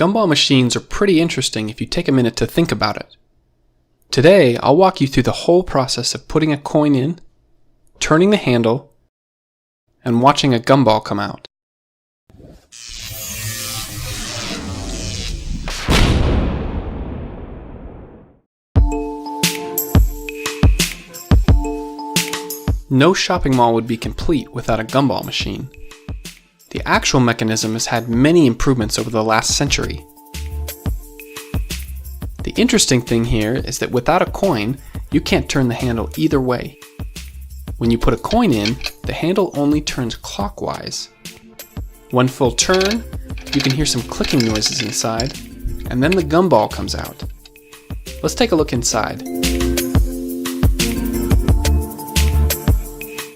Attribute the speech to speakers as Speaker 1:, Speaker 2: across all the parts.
Speaker 1: Gumball machines are pretty interesting if you take a minute to think about it. Today, I'll walk you through the whole process of putting a coin in, turning the handle, and watching a gumball come out. No shopping mall would be complete without a gumball machine. The actual mechanism has had many improvements over the last century. The interesting thing here is that without a coin, you can't turn the handle either way. When you put a coin in, the handle only turns clockwise. One full turn, you can hear some clicking noises inside, and then the gumball comes out. Let's take a look inside.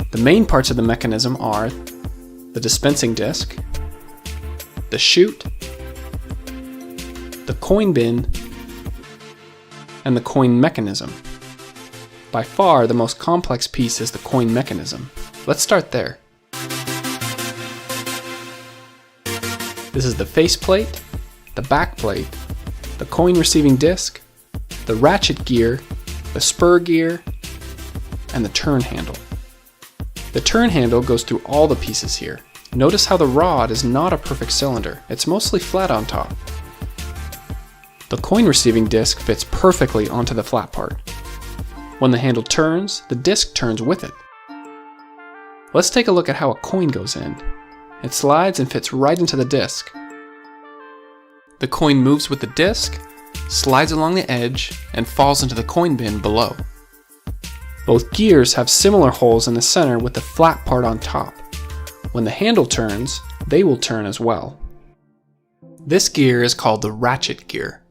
Speaker 1: The main parts of the mechanism are the dispensing disc, the chute, the coin bin, and the coin mechanism. By far, the most complex piece is the coin mechanism. Let's start there. This is the faceplate, the backplate, the coin receiving disc, the ratchet gear, the spur gear, and the turn handle. The turn handle goes through all the pieces here. Notice how the rod is not a perfect cylinder. It's mostly flat on top. The coin receiving disc fits perfectly onto the flat part. When the handle turns, the disc turns with it. Let's take a look at how a coin goes in. It slides and fits right into the disc. The coin moves with the disc, slides along the edge, and falls into the coin bin below. Both gears have similar holes in the center with the flat part on top. When the handle turns, they will turn as well. This gear is called the ratchet gear.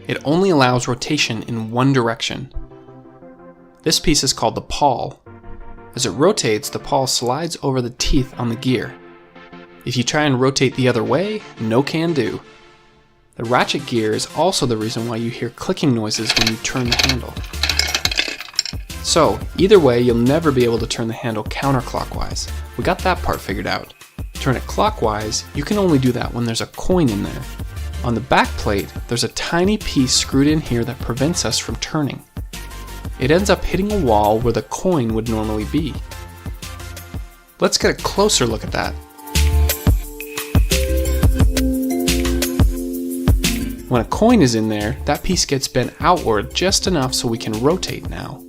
Speaker 1: It only allows rotation in one direction. This piece is called the pawl. As it rotates, the pawl slides over the teeth on the gear. If you try and rotate the other way, no can do. The ratchet gear is also the reason why you hear clicking noises when you turn the handle. So, either way, you'll never be able to turn the handle counterclockwise. We got that part figured out. Turn it clockwise, you can only do that when there's a coin in there. On the back plate, there's a tiny piece screwed in here that prevents us from turning. It ends up hitting a wall where the coin would normally be. Let's get a closer look at that. When a coin is in there, that piece gets bent outward just enough so we can rotate now.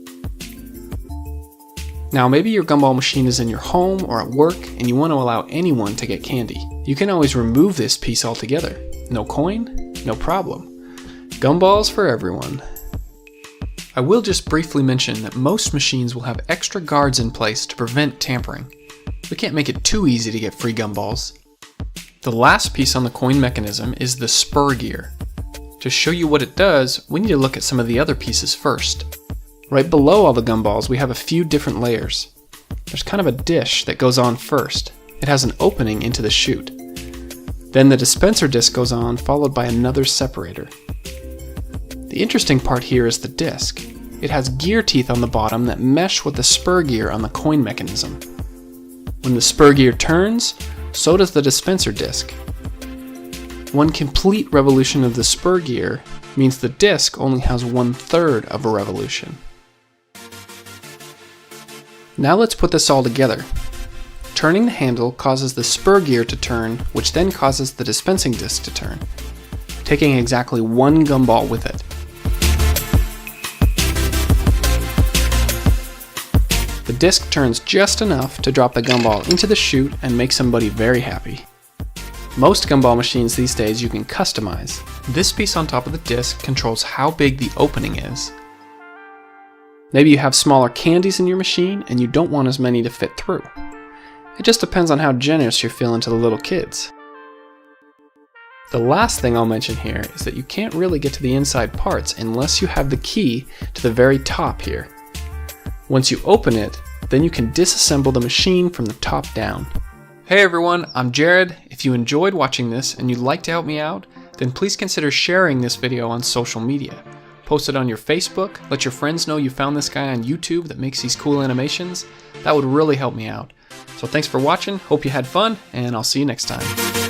Speaker 1: Now maybe your gumball machine is in your home or at work and you want to allow anyone to get candy. You can always remove this piece altogether. No coin? No problem. Gumballs for everyone. I will just briefly mention that most machines will have extra guards in place to prevent tampering. We can't make it too easy to get free gumballs. The last piece on the coin mechanism is the spur gear. To show you what it does, we need to look at some of the other pieces first. Right below all the gumballs, we have a few different layers. There's kind of a dish that goes on first. It has an opening into the chute. Then the dispenser disc goes on, followed by another separator. The interesting part here is the disc. It has gear teeth on the bottom that mesh with the spur gear on the coin mechanism. When the spur gear turns, so does the dispenser disc. One complete revolution of the spur gear means the disc only has 1/3 of a revolution. Now let's put this all together. Turning the handle causes the spur gear to turn, which then causes the dispensing disc to turn, taking exactly one gumball with it. The disc turns just enough to drop the gumball into the chute and make somebody very happy. Most gumball machines these days you can customize. This piece on top of the disc controls how big the opening is. Maybe you have smaller candies in your machine and you don't want as many to fit through. It just depends on how generous you're feeling to the little kids. The last thing I'll mention here is that you can't really get to the inside parts unless you have the key to the very top here. Once you open it, then you can disassemble the machine from the top down. Hey everyone, I'm Jared. If you enjoyed watching this and you'd like to help me out, then please consider sharing this video on social media. Post it on your Facebook, let your friends know you found this guy on YouTube that makes these cool animations. That would really help me out. So thanks for watching, hope you had fun, and I'll see you next time.